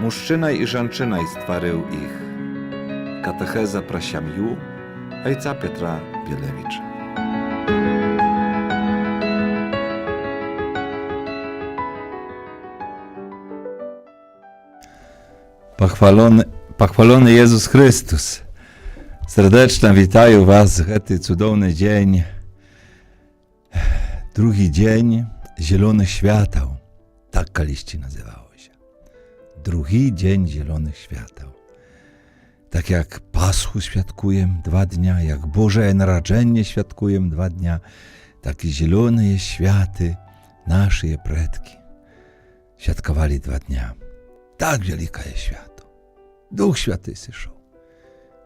Мужчина і жанчина стварив їх. Катехеза про сім'ю отця Петра Білевича. Pochwalony Jezus Chrystus. Serdecznie witaję was w ten cudowny dzień. Drugi dzień Zielonych Świateł. Tak kiedyś nazywało się. Drugi dzień Zielonych Świateł. Tak jak Paschu świadkuję 2 dnia, jak Boże Narodzenie świadkuję 2 dnia, tak i zielone światy nasze predki świadkowali 2 dnia. Tak wielka jest światło. Duch Święty zeszł.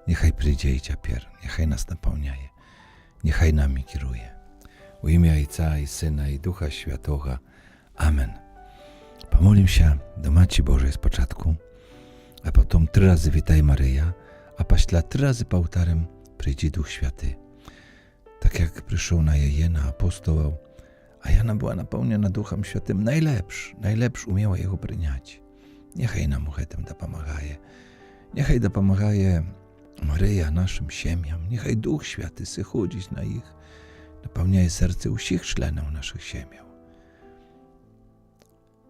Niechaj przyjdzie i ciapier, niechaj nas napełniaje, niechaj nami kieruje. U imię Ojca i Syna i Ducha Świętego. Amen. Pomolimy się do Matki Bożej z początku, a potem 3 razy Witaj Maryja, a pośle 3 razy po ołtarem przyjdzie Duch Święty. Tak jak przyszedł na Jana apostołów, a Jana była napełniona Duchem Świętym najlepszy umiała Jego przyjąć. Niechaj nam tym dopomagaje. Niechaj dopomagaje Maryja naszym siemiom. Niechaj Duch Święty sychodzić na ich, napełniaje serce wszystkich członów naszych siemiów.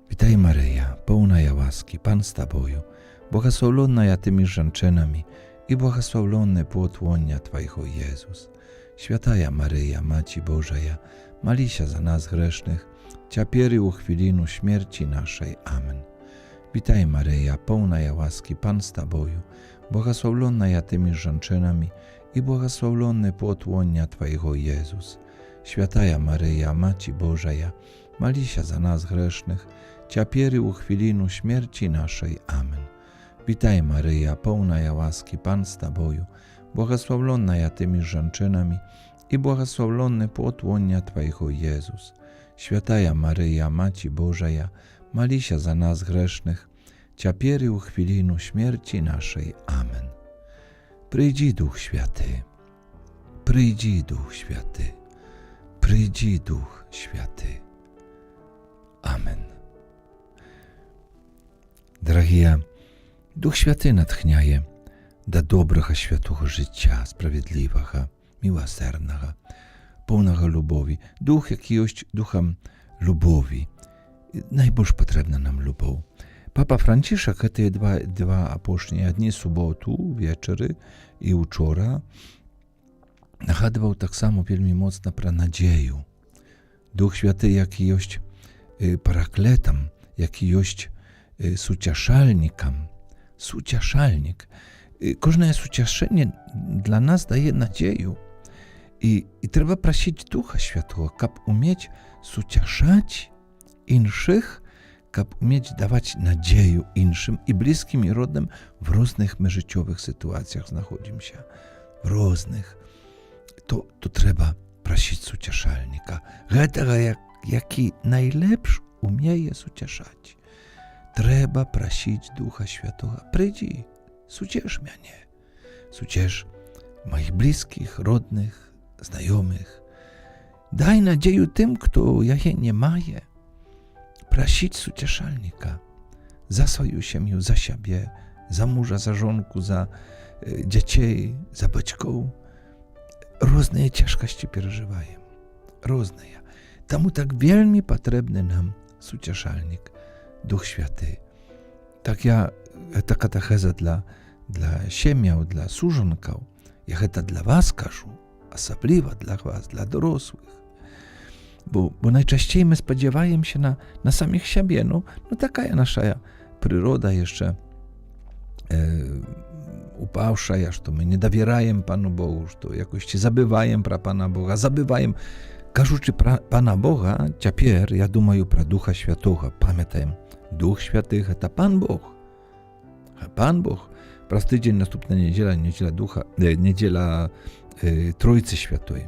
Witaj Maryja, pełna ja łaski, Pan z Tobą, błogosławiona ja tymi żonczynami i błogosławiony płód łonia Twojego Jezus. Święta Maryja, Maci Boża, mali się za nas grzesznych, ciapiery u chwilinu śmierci naszej. Amen. Witaj Maryja, pełna ja łaski, Pan z Tobą, błogosławiona ja tymi żonczynami i błogosławiony płód łonia Twojego Jezus. Święta Maryja, Maci Boża, mali się za nas grzesznych, ciapiery u chwilinu śmierci naszej. Amen. Witaj Maryja, pełna ja łaski, Pan z Tobą, błogosławiona ja tymi żonczynami i błogosławiony płód łonia Twojego Jezus. Święta Maryja, Maci Boża, mali się za nas grzesznych, ciapiery u chwilinu śmierci naszej. Amen. Przyjdź Duch Święty, przyjdź Duch Święty, przyjdź Duch Święty. Amen. Drogie, Duch Święty natchniaje do dobrego, świętego życia, sprawiedliwego, miłosiernego, pełnego lubowi. Duch, jaki jest duchem lubowi. Najbardziej potrzebna nam lubow. Papa Franciszek te dwa apostolskie dni, sobotu, wieczory i wczoraj, nagadywał tak samo wielmi mocno pro nadzieję. Duch Święty, jaki jest parakletem, jaki jest sucieszalnikiem. Sucieszalnik. Każde sucieszenie dla nas daje nadzieję. I trzeba prosić Ducha Świętego, aby umieć sucieszać innych, aby umieć dawać nadzieję innym i bliskim i rodnym w różnych życiowych sytuacjach znachodzimy się. W różnych. To trzeba prosić sucieszalnika. Tego, jaki najlepszy umieje sucieszać. Trzeba prosić Ducha Świętego. Przyjdź, suciesz mnie. Suciesz moich bliskich, rodnych, znajomych. Daj nadzieję tym, kto jej nie maje. Prosić sucieszalnika za swoją siemię, za siebie, za męża, za żonku, za dzieci, za baćków. Różne ciężkości przeżywają. Różne. Temu tak wielmi potrzebny nam sucieszalnik, Duch Święty. Tak ja, ta katecheza dla siemiał, dla służonków, jak to dla was każu, osobliwa dla was, dla dorosłych. Bo najczęściej my spodziewajemy się na samych siebie. No taka nasza przyroda jeszcze upałsza, że to my nie dowierajemy Panu Bogu, że to jakoś zabywajem pra Pana Boga, zabywajem. Każuczy Pana Boga, ciapier, ja думаю про Ducha Świętego. Pamiętajem, Duch Święty to Pan Bóg. Pan Bóg. Prosty dzień, następna niedziela Trójcy Świętej.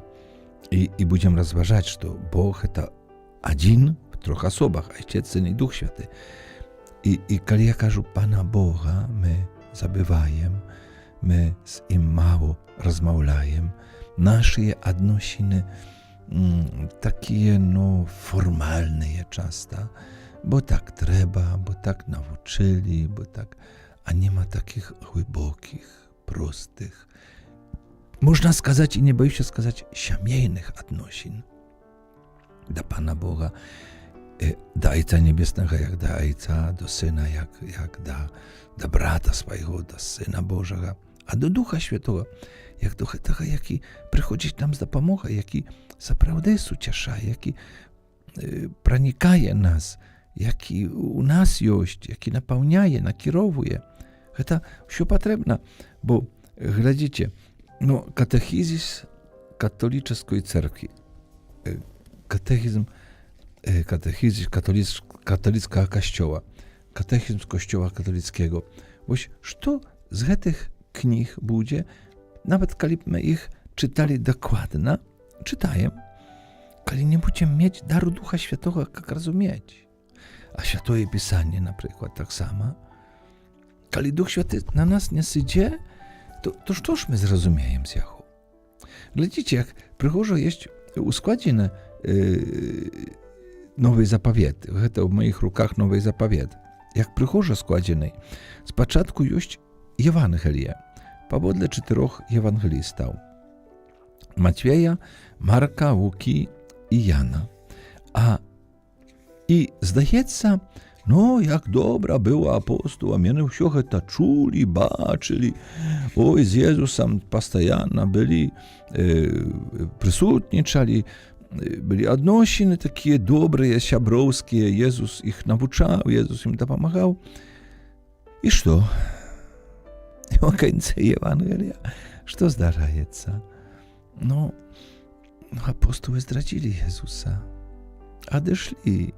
I będziemy rozważać, że Bóg to один w 3 osobach, Ojciec, Syn i Duch Święty. I kiedy ja кажу Pana Boga, my zabywajem, my z nim mało rozmawiajem, nasze odnosiny takie formalne często, bo tak trzeba, bo tak nauczyli, bo tak, a nie ma takich głębokich, prostych, można skazać i nie boję się skazać, siamiejnych odnosin do Pana Boga, do Ojca Niebiesnego, jak do Ojca, do Syna, jak do brata swojego, do Syna Bożego, a do Ducha Świętego, jak do tego, jaki przychodzi nam z dopomogą, jaki naprawdę jest uciesza, jaki pranikaje nas, jaki u nas jest, jaki napełniaje, nakierowuje. To wszystko potrzebne, bo глядите, katechizis katolickiej cerkwi, katechizis katolickiego kościoła, katechizm kościoła katolickiego. Właśnie, co z tych knih będzie, nawet kiedy my ich czytali dokładnie, czytajem, kiedy nie będziemy mieć daru Ducha Świętego, jak rozumieć. A Święte Pisanie na przykład tak samo. Kiedy Duch Święty na nas nie sydzie, to cóż my zrozumiemy z Jahu? Глядите, jak przychodzą jest uskładzone Nowej Zapowiedy. To w moich rukach Nowej Zapowiedy. Jak przychodzą składzone, z początku jest Ewangelia, powodle 4 ewangelistów. Matwieja, Marka, Łuki i Jana. I zdaється, jak dobra była apostoła, miano wszystko to czuli, baczyli, z Jezusem poстоянно byli, przysutniczali, byli odnosiny takie dobre, siabrowskie, Jezus ich nauczał, Jezus im pomagał. I co? I w końcu Ewangelia, co zdarzaje się? Apostoły zdradzili Jezusa, odeszli.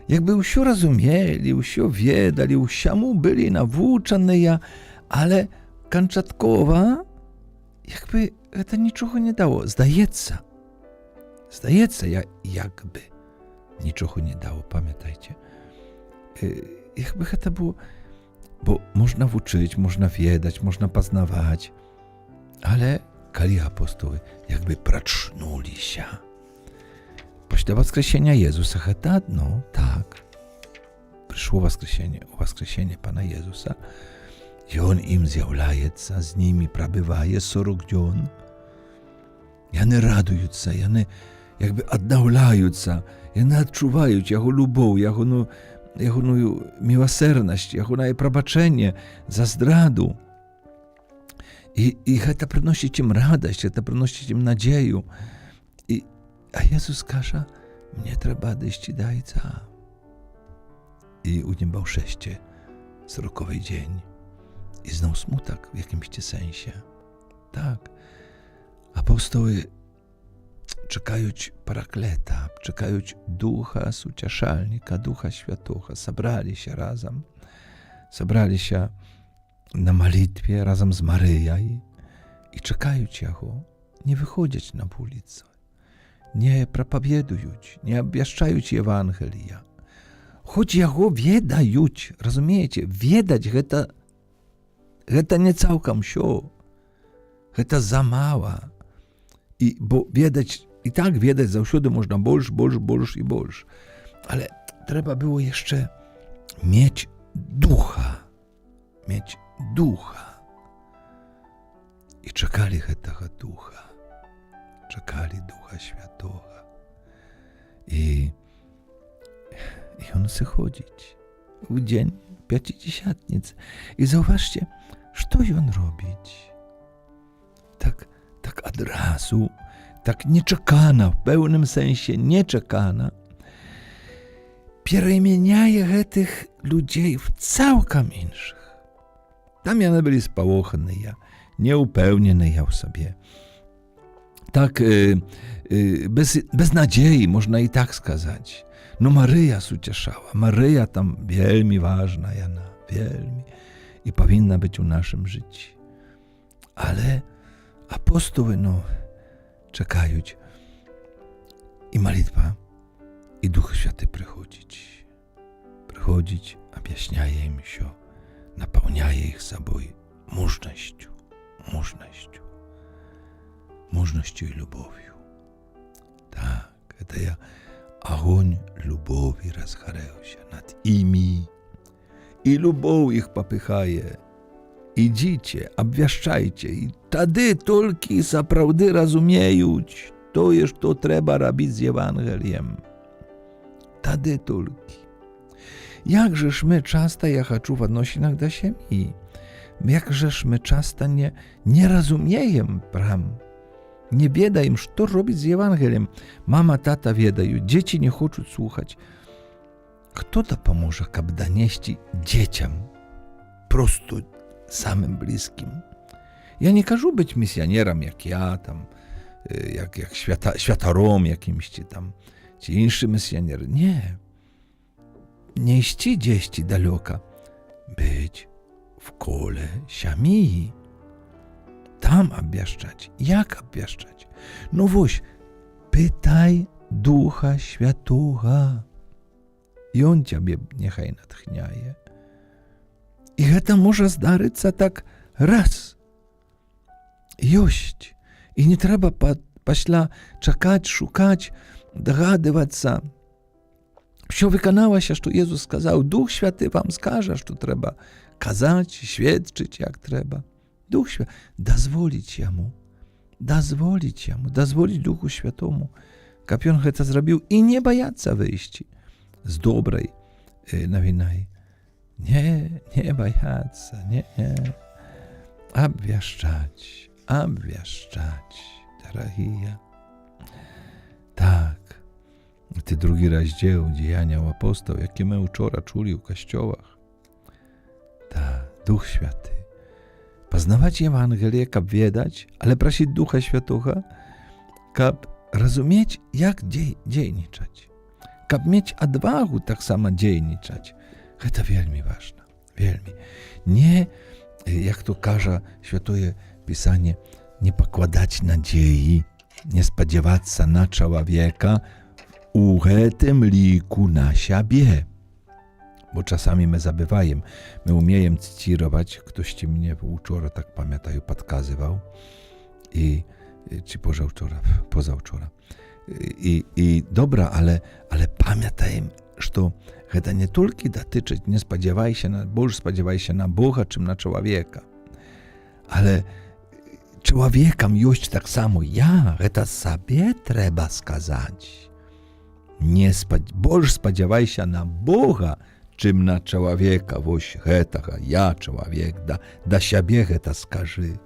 Jakby wszystko rozumieli, wszystko wiedali, wszystkiemu byli nauczeni, ale kończowo jakby to niczego nie dało. Zdaється, jakby niczego nie dało, pamiętajcie. Jakby to było, bo można uczyć, można wiedzieć, można poznawać, ale kiedy apostoły jakby pracznuli się. После воскресения Jezusa, tak, przyszło воскресение Pana Jezusa i On im zjawляется, z nimi prabywaje 40 дней. I one radują się, i one jakby odnawlają się, i one odczuwają Jego lubow, Jego miłosierność, Jego przebaczenie za zdradu. I to przynosi im radość, to przynosi im nadzieję. A Jezus każe, mnie trzeba dojść do Ojca. I u nieba 40 dzień. I znowu smutek w jakimś sensie. Tak. Apostoły czekają parakleta, czekają Ducha Sucieszalnika, Ducha Świętego. Zebrali się razem. Zebrali się na modlitwie razem z Maryją i czekają Jego. Nie wychodzić na ulicę. Nie propowiedziują, nie obwieszczają Ewangelia. Choć Jego wiedają, rozumiecie? Wiedać, to nie całkiem się. To za mało. Bo wiedać, i tak wiedać zawsze można больше i больше. Ale trzeba było jeszcze mieć ducha. I czekali tego ducha. Czekali Ducha Świętego. I On przychodzić w dzień Pięćdziesiątnicy. I zauważcie, co On robić. Tak od razu, tak nieczekana, w pełnym sensie nieczekana, przemieniaje tych ludzi w całkiem innych. Tam one byli spałochane, nieupewnione w sobie. Tak bez nadziei, można i tak skazać. Maryja ucieszała. Maryja tam wielmi ważna, wielmi. I powinna być w naszym życiu. Ale apostoły, czekają. I modlitwa, i Duch Święty przychodzić. Objaśniaje im się, napełniaje ich sobą mужностью i lubowią. Tak, to ja Огонь любові розгоревся над ими, і любов їх попихає. Ідіть, обвящайте, і тоді тільки справді розуміють, то є, що треба робити з Євангелієм. Тоді тільки. Jak żeż my często, ja chcę w odnosinach do siebie, jak żeż my często nie rozumiejem pram, nie wiedajem, co robić z Ewangeliem. Mama, tata wiedają, dzieci nie chcą słuchać. Kto to pomoże, aby donieść dzieciom, prosto samym bliskim? Ja nie każę być misjonerem, jak ja tam, jak światorom jakimś tam, czy inny misjoner. Nie. Nie iść gdzieś daleko, być w kole siamii. Tam obwieszczać. Jak obwieszczać? No właśnie, pytaj Ducha Świętego. I On ciebie niechaj natchniaje. I to może zdarzyć się tak raz. Jość. I nie trzeba pośla czekać, szukać, dogadywać się. Все виконалося, що Єсус сказав, Дух Святий вам скаже, що треба казати, свідчити, як треба. Дух Святий, дозволить йому, дозволить Духу Святому, щоб він це зробив, і не бояться вийти з доброї новини. Не бояться, не. Обвящать, дорогі. Tak. Ty drugi rozdział Dziejania Apostołów, jakie my wczoraj czuli w kościołach. Ta, Duch Święty. Poznawać Ewangelię, kap wiedać, ale prosić Ducha Świętego, kap rozumieć, jak dziejniczać. Kap mieć odwagę tak samo dziejniczać. To wielmi ważne, wielmi. Nie, jak to każe Święte Pisanie, nie pokładać nadziei, nie spodziewać się na człowieka, u tym liku na siebie. Bo czasami my zabywajemy, my umiejem cytirować, ktoś ci mnie wczoraj, tak pamiętają, podkazywał, czy pozawczoraj. I dobra, ale pamiętajmy, że to nie tylko dotyczy, nie spodziewaj się na Boga, czym na człowieka, ale człowiekom jest tak samo ja, to sobie trzeba skazać. Больше сподівайся на Бога, чим на чоловіка. Ось этого, я чоловік, да себе это скажи.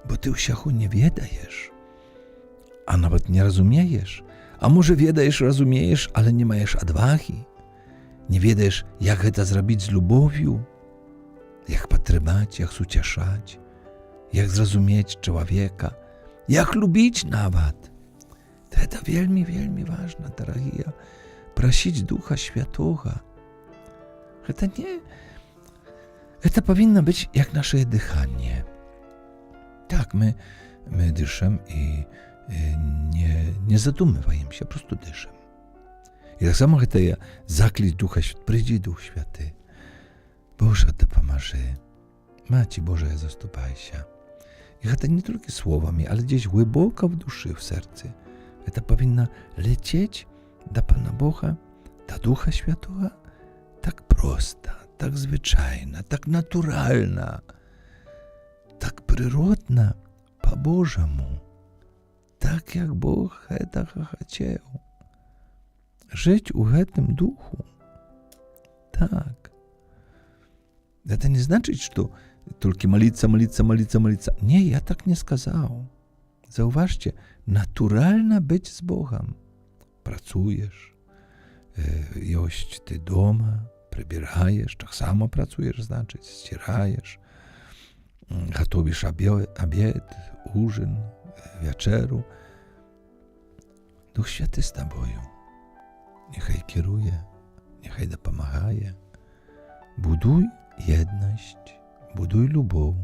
Бо ти всього не ведаєш, а навіть не розумієш. А може ведаєш, розумієш, але не маєш odwagi. Не ведаєш, як это зробити з любов'ю, як підтримати, як утішати, як зрозуміти чоловіка, як любити навіть. To wielmi, wielmi ważne, drogie. Prosić Ducha Świętego. To powinno być jak nasze dychanie. Tak, my dyszemy i nie zadumywajmy się, po prostu dyszemy. I tak samo to ja zaklić Ducha Świętego. Przyjdzie Duch Święty. Boże, to pomoże. Maci Boże, zastupaj się. I to nie tylko słowami, ale gdzieś głęboko w duszy, w sercu. To powinno lecieć do Pana Boga, do Ducha Świętego, tak prosta, tak zwyczajna, tak naturalna, tak przyrodna, po Bożemu, tak jak Bóg tego chciał. Żyć u tym duchu. Tak. To nie znaczy, że tylko молиться. Nie, ja tak nie skazał. Zauważcie, naturalna być z Bogiem. Pracujesz, jość ty doma, przybierajesz, tak samo pracujesz, znaczy, ścierajesz, gotowisz obiad, ужин, wieczeru. Duch Święty z tobą. Niechaj kieruje, niechaj dopomagaje. Buduj jedność, buduj любов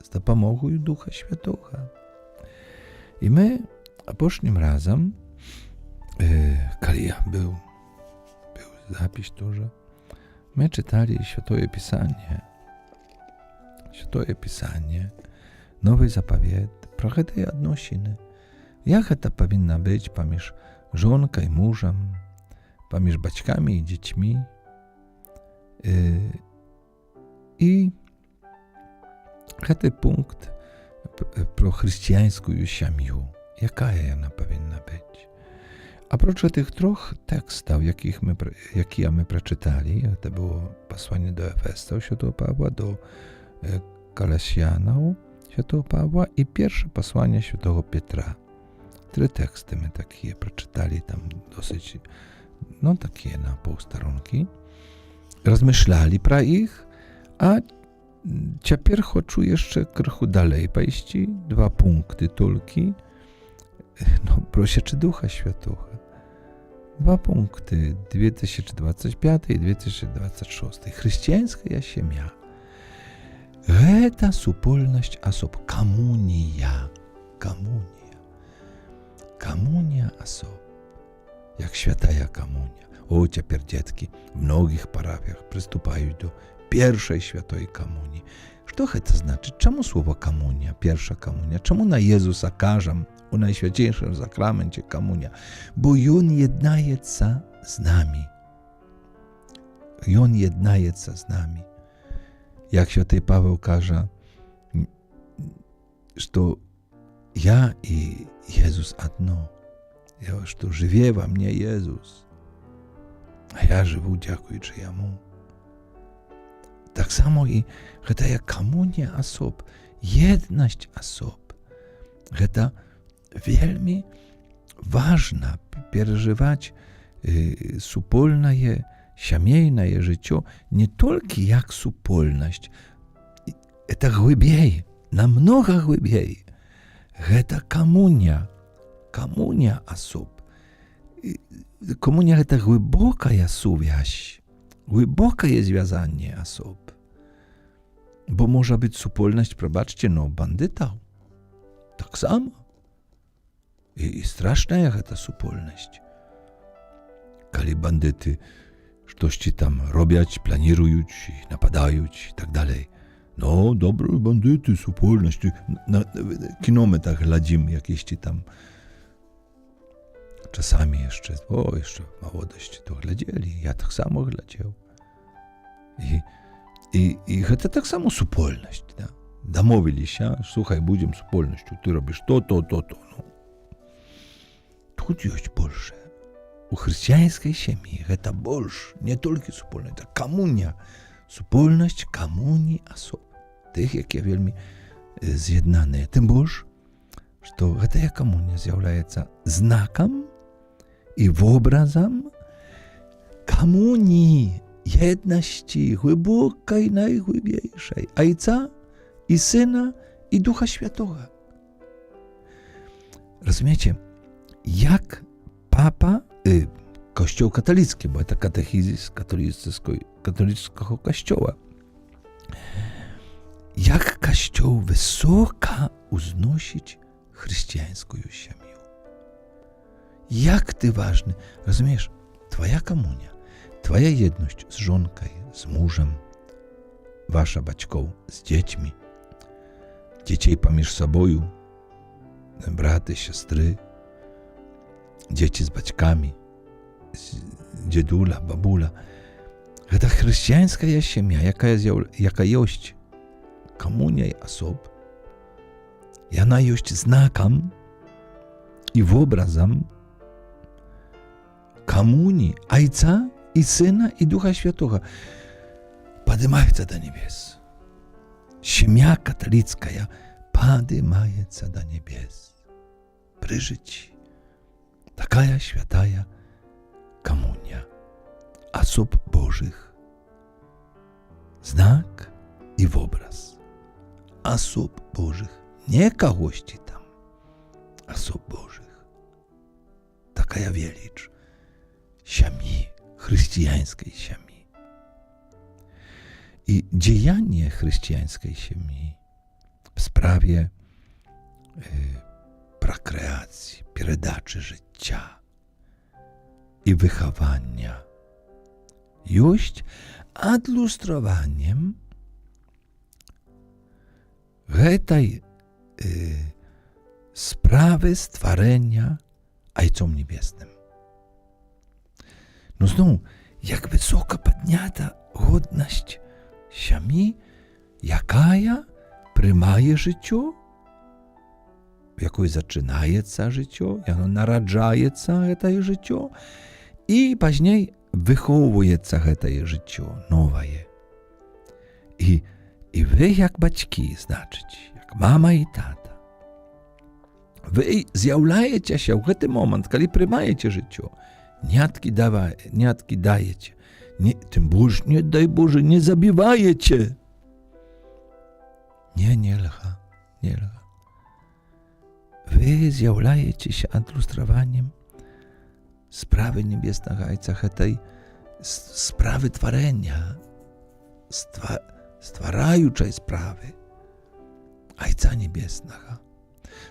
z dopomogą Ducha Świętego. I my, poprzednim razem, kiedy był zapis тоже, my czytali Święte Pisanie, Nowy Zapowiedź, про te odnosiny. Jak to powinno być pomiędzy żonka i mężem, pamięż baćkami i dziećmi. I ten punkt pro chrześcijańską siemię, jaka ona powinna być. A prócz tych trzech tekstów, jakie my przeczytali, to było posłanie do Efesów świętego Pawła, do Kolosjanów świętego Pawła i pierwsze posłanie świętego Piotra. 3 teksty my takie przeczytali tam dosyć, no takie na pół stronki. Rozmyślali pra ich, a teraz chcę jeszcze trochę dalej pójść. 2 punkty tylko. No, proszę czy Ducha Świętego. 2 punkty, 2025 i 2026. Chrześcijańska ziemia. To wspólność osób, komunia. Komunia osób. Jak święta komunia. O, teraz dzieci w mnogich parafiach przystępują do pierwszej świętej komunii. Co to znaczy? Czemu słowo komunia, pierwsza komunia? Czemu na Jezusa każą u Najświętszym Sakramencie komunia? Bo On jednaje się z nami. On jednaje się z nami. Jak święty Paweł każe, że ja i Jezus jedno. Że żyje we mnie Jezus, a ja żywu dziękując Jemu. Tak samo i to jest komunia osób, jedność osób. To wielmi ważne przeżywać wspólne, siemiejne życie, nie tylko jak wspólność, to głębiej, namnogo głębiej. To komunia osób. Komunia to głęboka jest więź, głębokie jest związanie osób. Bo może być wspólność, probaczcie, no bandytów. Tak samo. I straszna jest ta wspólność. Kiedy bandyty coś tam robią, planują, napadają i tak dalej. No, dobre bandyty, wspólność. Na kilometrach gladzimy jakieś tam. Czasami jeszcze w młodości to gladzili. Ja tak samo gladzał. I to tak samo wspólność. Da? Domówili się, słuchaj, będziemy wspólnością, ty robisz to. No. Tu jest больше. U chrześcijańskiej ziemi to больше, nie tylko wspólność, to komunia. Wspólność komunii osób. Tych, jakie wielmi zjednane. Tym больше, że ta komunia zjawляje się znakiem i obrazem komunii, jedności, głębokiej, najgłębiejszej, Ojca i Syna i Ducha Świętego. Rozumiecie, jak Papa, Kościół katolicki, bo to katechizis katolickiego Kościoła, jak Kościół wysoko uznosić chrześcijańską ziemię. Jak ty ważny, rozumiesz, twoja komunia, twoja jedność z żonką, z mężem, wasza baćką z dziećmi, dzieci pomіж sobою, braty, siostry, dzieci z baćkami, dziedula, babula. To chrześcijańska ziemia, jaka jest komunia osób, ona jest znakiem i obrazem komunii Ojca i Syna i Ducha Świętego. Podymается do niebies. Ziemia katolicka podymается do niebies. Przeżyć. Taka święta komunia osób Bożych. Znak i obraz osób Bożych. Nie kogoś tam. Osób Bożych. Taka wielicz ziemi, chrześcijańskiej ziemi. I dziejanie chrześcijańskiej ziemi w sprawie prokreacji, передачи życia i wychowania jest odlustrowaniem tej sprawy stworzenia Ojcem Niebiesnym. No znowu, jak wysoko podniata godność сям'ї, якая приймає життя, в якої зачинається життя, яно нараджається це життя, і пізніше виховується це життя, нове. І ви, як батьки, значить, як мама і тата, ви з'являєтеся в цей момент, коли приймаєте життя, не відкидаєте, тим більше, не дай Боже, не забиваєте. Nie lcha. Wy zjawляєтеся адлюстрованням справи Небесного Ojca, tej sprawy tworzenia, stwaraючej sprawy Ojca Niebesnego.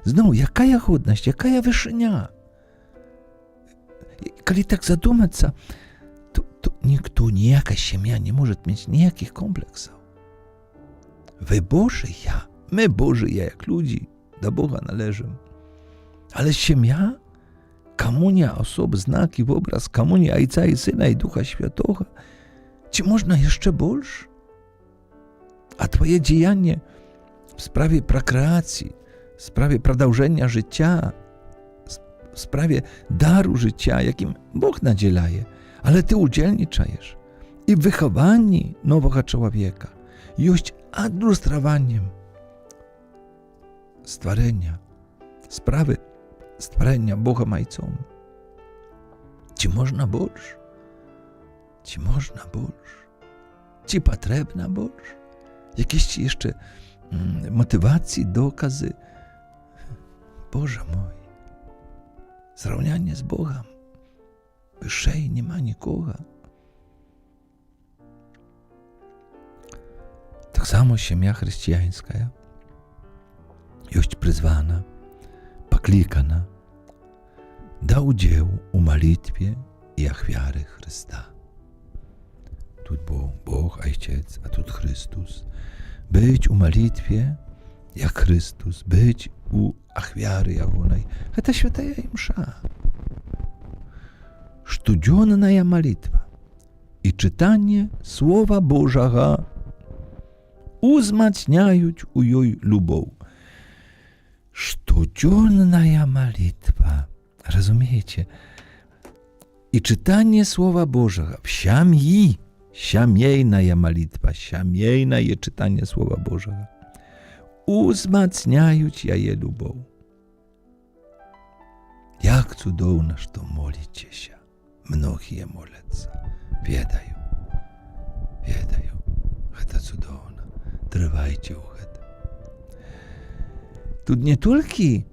Znowu, jaka godność, jaka wyższynia. Kiedy tak zadumаться, to никто, ніяка сім'я не може mieć ніяких комплексів. Ви Божі, ми Божі, як люди, до Бога належимо. Але сім'я, комуня особ, знак і образ, комуня Отця і Сина і Духа Святого, чи можна ще більше? А твоє діяння в справі прокреації, в справі продовження життя, в справі дару життя, яким Бог наділяє, ale ty udzielniczajesz. I w wychowaniu nowego człowieka jest adlustrowaniem stworzenia, sprawy stworzenia Bogiem Ojcem. Czy można больше? Czy można больше? Czy potrzebna больше? Jakieś ci jeszcze motywacji, dokazy? Boże mój, zrównanie z Bogiem. Wyżej nie ma nikogo. Tak samo семья chrześcijańska jest przyzwana, poklикана do udziału u modlitwie i ofiary Chrysta. Tu Bóg, Ojciec, a tu Chrystus. Być u modlitwie jak Chrystus, być u ofiary Jawonej. To święta msza. Щоденная молитва і читання Слова Божого узмацняють у їй любов. Щоденная молитва, розумієте? І читання Слова Божого в сім'ї, сімейна молитва, сімейне читання Слова Божого узмацняють її любов. Як цудовно, що молитеся. Многие молятся. Ведаю. Это цудовно. Тривайте у это. Тут не только,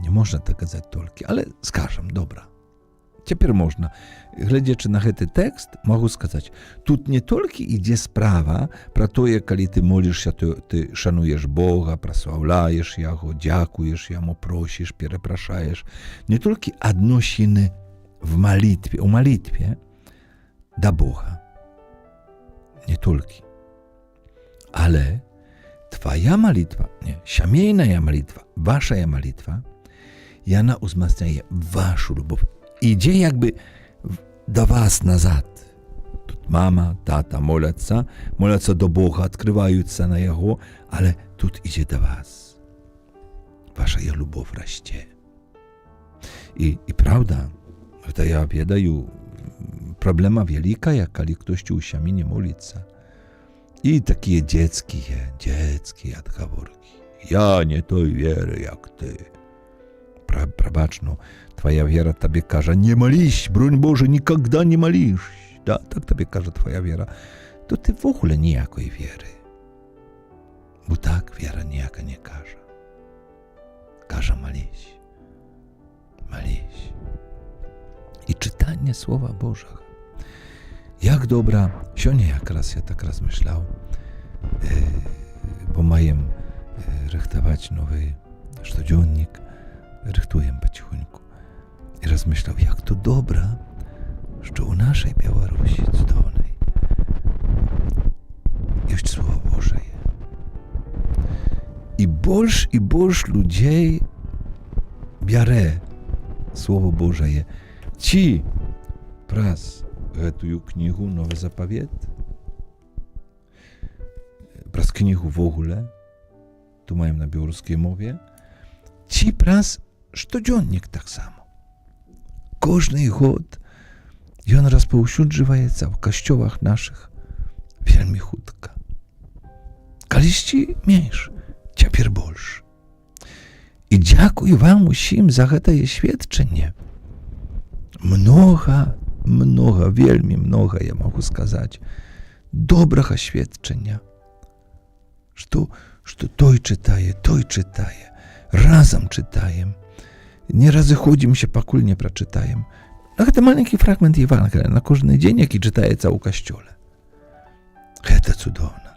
не можна так казати тільки, але скажем, добре. Тепер можна, глядячи на цей текст, можу сказати, тут не тільки йде справа про те, коли ти молишся, то ти шануєш Бога, прославляєш Його, дякуєш Йому, просиш, перепрошаєш. Не тільки відносини в молитві, у молитві до Бога. Не тільки. Але твоя молитва, сімейна молитва, ваша молитва, вона узмацняє вашу любов. Idzie jakby do was nazad. Тут mama, tata moляться do Boga, odkrywając na Jego, ale тут idzie do was. Wasza lubow raście. I prawda, to ja wiedаю, problema wielka, jak kiedy ktoś u siebie nie modlica. I takie dzieckie odgaworki. Ja nie той wierzę jak ty. Пробачно, твоя вера тебе каже, не молись, бронь Боже, никогда не молись. Да, так тебе каже твоя вера. То ти в ogóle ніякої віри. Бо так віра ніяка не каже. Каже, молись. І читання Слова Божого. Як добре, сьогодні якраз я так розмишляв, бо маємо рихтувати новий щоденник, rychtuję потихоньку. I rozmyślał, jak to dobra, że u naszej Białorusi cudownej jest Słowo Boże. I больше ludzi bierze Słowo Boże Ці праз гэтую кнігу Новы Запавет, праз кнігу в ogóle, tu маем на беларускай мове, ці праз штодзённік таксама. Кожны год ён распаўсюджваецца ў касцёлах нашых вельмі хутка. Калісьці менш, цяпер больш. І дзякуй вам усім за гэтае сведчанне. Многа, вельмі многа, я магу сказаць, добрага сведчання, што той чытае, разам чытаем, не разыходзімся, пакуль не прачытаем. Гэта маленькі фрагмент Евангелія на кожны дзень, які чытаецца ў касцёле. Гэта цудоўна.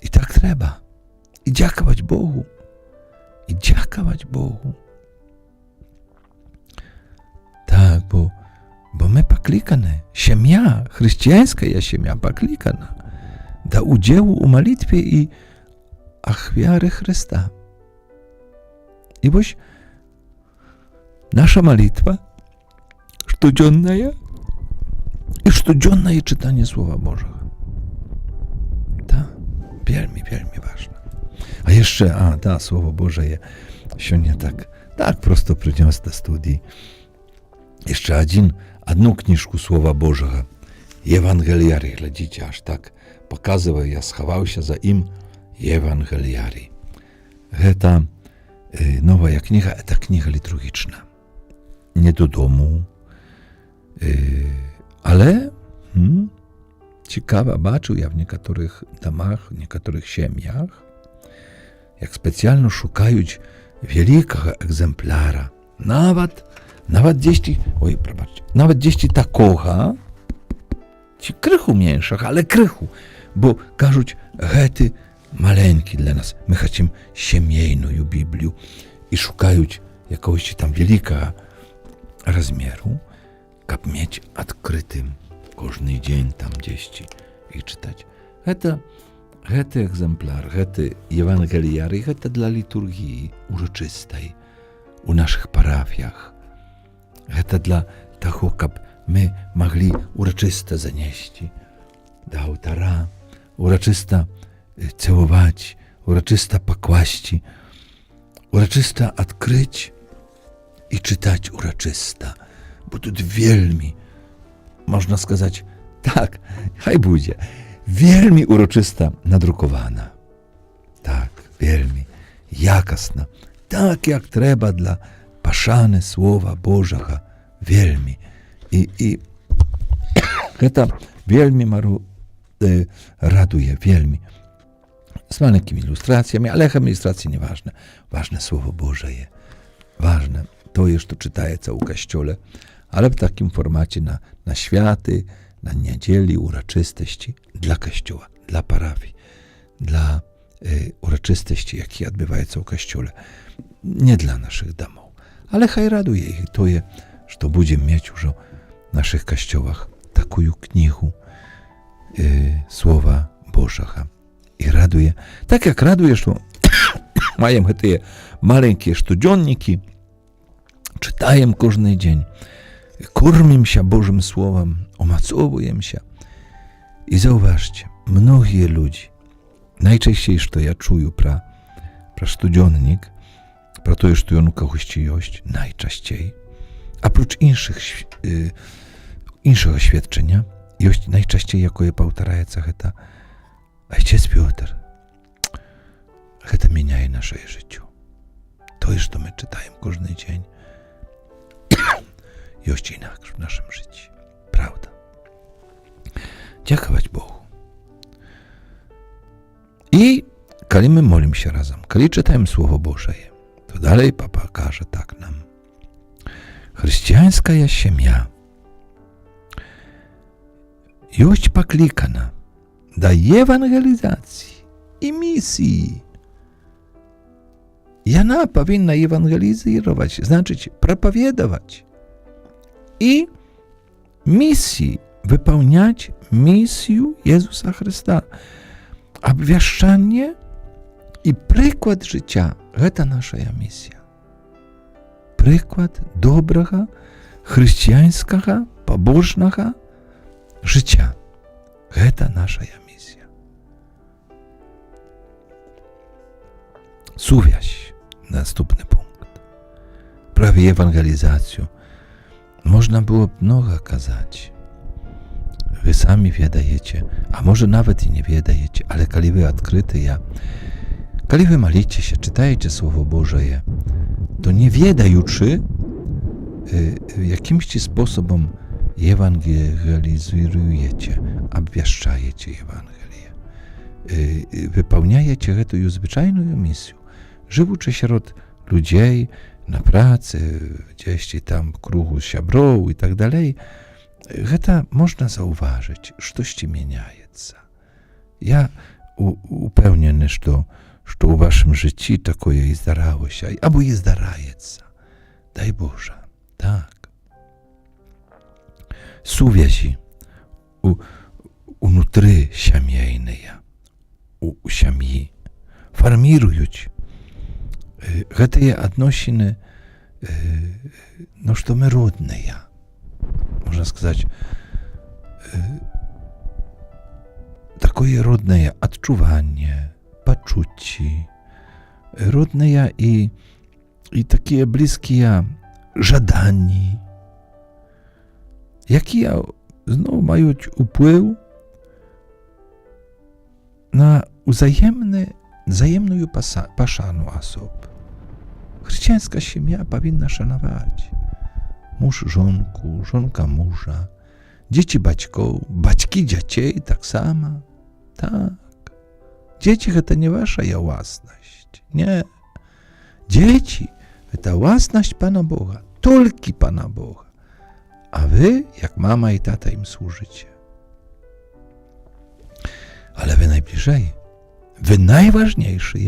І так трэба. І дзякаваць Богу. Так, бо мы пакліканы, сям'я, хрысціянская сям'я паклікана да ўдзелу ў малітве і ахвяры Хрыста. І вось наша малітва штодзённая і штодзённае чытанне Слова Божага. Так, вельмі важна. А яшчэ, Слово Божае сёння так просто прынёс да студіі. Яшчэ адну кніжку Слова Божага, Евангеліярый, глядзіце, аж так паказвае, я схаваўся за ім, Евангеліярый. Гэта новая кніга, это кніга літургічна. Не додому, але цікава, бачу я в некаторых дамах, некаторых сям'ях, як спецыяльна шукаюць вялікага экземпляра. Нават дзесьці такога, ці крыху меншага, але крыху, бо кажуць, гэты маленькі для нас. Мы хацім сямейную Біблію і шукаюць якогось там вялікага размеру, каб мець адкрытым кожны дзень там дзесьці і чытаць. Гэты экземпляр, гэты Евангеліярый, гэта для літургіі урачыстай у нашых парафіях. Гэта для таго, каб мы маглі урачыста занесці да алтара, урачыста цілуваць, урачыста пакласці, урачыста адкрыць і чытаць урачыста. Бо тут вельмі, можна сказаць, так, хай будзе, вельмі урачыста надрукавана. Так, вельмі якасна, так, як трэба для пашаны Слова Божага, вельмі. І гэта вельмі радуе, вельмі. З маленькімі ілюстрацыямі, але ілюстрацыі не важна. Важна Слово Божае. Важна тое, што чытаецца ў касцёле, ale w takim formacie na światy, na niedzieli, uroczystości dla Kościoła, dla parafii, dla uroczystości, jakie odbywają w Kościole. Nie dla naszych domów, ale chaj raduje ich to, że będziemy mieć już w naszych kościołach taką knigę Słowa Bożego. I raduje, tak jak raduje, że mają te maleńkie sztudzienniki, czytają każdy dzień, kormim się Bożym Słowem, omacowujem się. I zauważcie, mnogie ludzi, najczęściej, że ja czuję pra sztudziennik, про те, що він у когось є, найчастіше. А prócz іншого свідчення, є найчастіше, яке повторяється, це Ojciec Piotr. Це міняє наше життя. То, що ми читаємо кожен день, є інакше в нашому житті. Правда. Дякувати Богу. І коли ми молимося разом, коли читаємо Слово Боже, to dalej papa każe tak nam. Chrześcijańska ziemia jest poklикана do ewangelizacji i misji. I ona powinna ewangelizować, znaczyć propowiadować i misji, wypełniać misję Jezusa Chrysta. Obwieszczanie i przykład życia – to nasza misja. Przykład dobrego chrześcijańskiego, pobożnego życia. To nasza misja. Suwiaś, następny punkt. Prawie ewangelizację. Można było mnogo kazać. Wy sami wiedajecie, a może nawet i nie wiedajecie, ale kiedy wy odkryty kiedy wy malicie się, czytajecie Słowo Boże, to nie wiedajuczy, jakimś sposobem ewangelizujecie, obwieszczajecie Ewangelię. Wypełniajecie tę zwyczajną misję. Żywucie wśród ludzi, na pracy, gdzieś tam w krugu siabrów i tak dalej, to można zauważyć, coś zmieniaється. Ja upewniony, że u waszym życiu takie i zdarzało się, albo i zdarzaється. Daj Boże, tak. Suwiezi unutry siemiejne, u siemi, farmirują te odnosiny, no, że my rodne, można сказать, takie rodne odczuwanie, poczucie, rodne i takie bliskie żadanie, jakie znowu mają wpływ na wzajemną paszanu osób. Chrześcijańska siemia powinna szanować mąż żonku, żonka męża, dzieci baćków, baćki dzieci tak samo. Tak. Dzieci to nie wasza własność. Nie. Dzieci to własność Pana Boga. Tylko Pana Boga. A wy, jak mama i tata, im służycie. Ale wy najbliżej. Wy najważniejszy,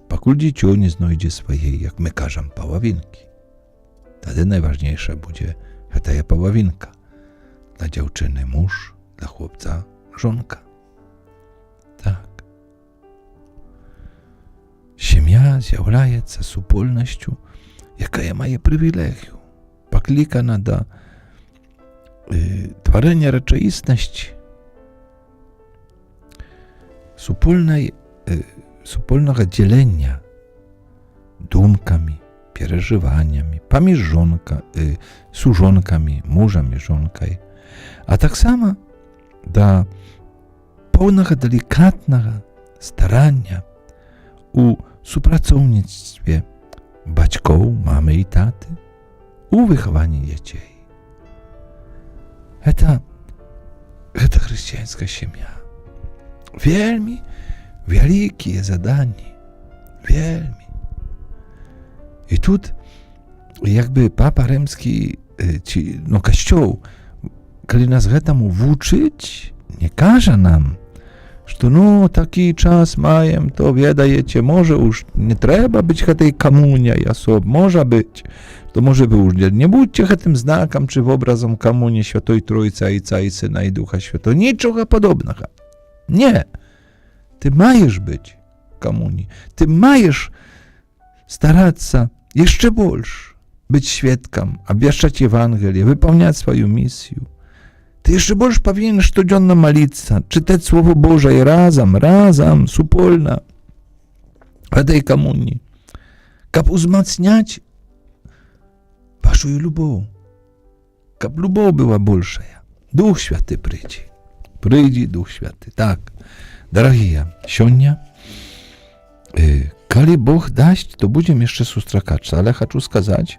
pakul dzieciu nie znajdzie swojej, jak my każemy, paławinki. Wtedy najważniejsza będzie ta paławinka. Dla dziewczyny mąż, dla chłopca żonka. Tak. Siemia zjawляється супольністю, яка має привілегію, покликана до творення речаїсності, супольного ділення думками, переживаннями, поміж сужонками, мужем і жонкою, а так само до повного делікатного старання у супрацовництwie батьков, mamy i taty, u wychowania dzieci. To chrześcijańska siemia. Wielmi wielkie zadanie. Wielmi. I tu jakby Papa Rzymski, Kościół, kiedy nas temu wuczyć, nie każe nam, że no taki czas mają, to wiedajecie, może już nie trzeba być tej komunia i osob, może być, to może wy już nie bądźcie tym znakiem czy obrazem komunii Świętej Trójcy, Ojca i Syna i Ducha Świętego, niczego podobnego. Nie. Ty majesz być komunii. Ty majesz starać się jeszcze больше, być świadkiem, obwieszczać Ewangelię, wypełniać swoją misję. Ty jeszcze больше powinien codziennie modlić, czytać Słowo Boże i razem, supolna w tej komunii, aby wzmacniać waszą lubow, aby lubow była większa. Duch Święty przyjdzie. Przyjdzie Duch Święty, tak. Дорогие, сегодня, коли Бог дасть, то будем еще сустракаться. Але хочу сказать,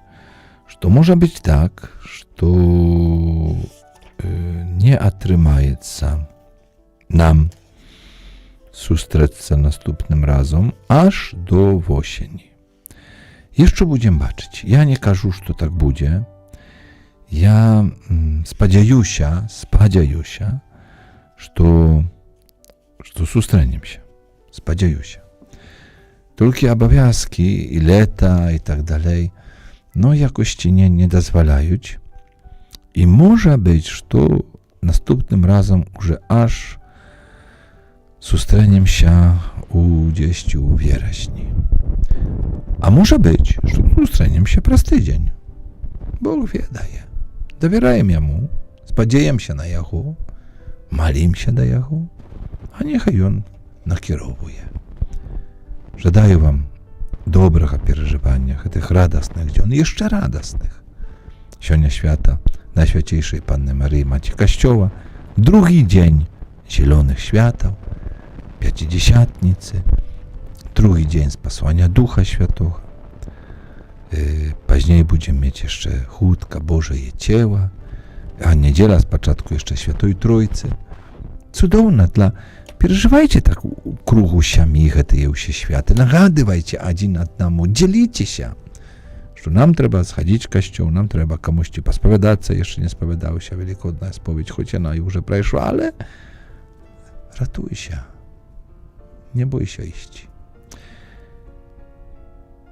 что может быть так, что nie otrzymaється nam sustrzec następnym razem aż do jesieni. Jeszcze będziemy baczyć. Ja nie кажу, że tak będzie. Ja сподіваюся, że sustrzeniemy się. Сподіваюся. Tylko obowiązki i lata i tak dalej, no jakoś ci nie dozwalają. I może być, że następnym razem już aż sustrzeniemy się gdzieś u wiereśni. A może być, że sustrzeniemy się przez tydzień. Бог ведае. Давяраем яму, спадзеем się na яго, малімся да яго, а няхай ён накіроўвае. Жадаю вам добрага перажывання гэтых радасных дзён, яшчэ радасных. Сёння свята Najświętszej Panny Maryi Maci Kościoła, drugi dzień Zielonych Świateł, Pięćdziesiątnicy, drugi dzień Spasłania Ducha Świętego. Później będziemy mieć jeszcze chódka Bożeje Ciała, a niedziela z początku jeszcze Świętej Trójcy. Cudowna dla... Переживайте так у кругу сям'ї гэтыя ўсе святы, нагадывайте адзін аднаму, дзяліце się, што нам трэба схадзіць касцёл, нам трэба камусьці паспавядацца, яшчэ не спавядаўся, велікодная споведь, хоць яна і ўжо прайшла, але ратуйся, не бойся ісці.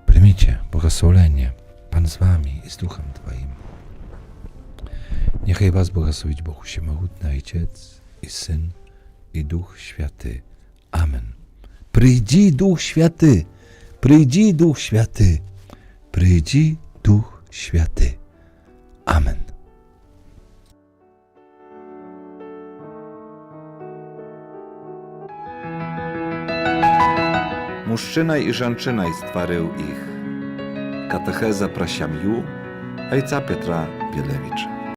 Прыміце благословення, Пан з вами і з Духом Твоим. Niechaj was błogosławić Bóg Wszechmogutny, Ojciec i Syn i Duch Święty. Amen. Przyjdź Duch Święty, przyjdź Duch Święty, przyjdź Duch Święty. Amen. Мужчина і жінчина створив їх. Катехеза про сім'ю Ojca Piotra Bielewicza.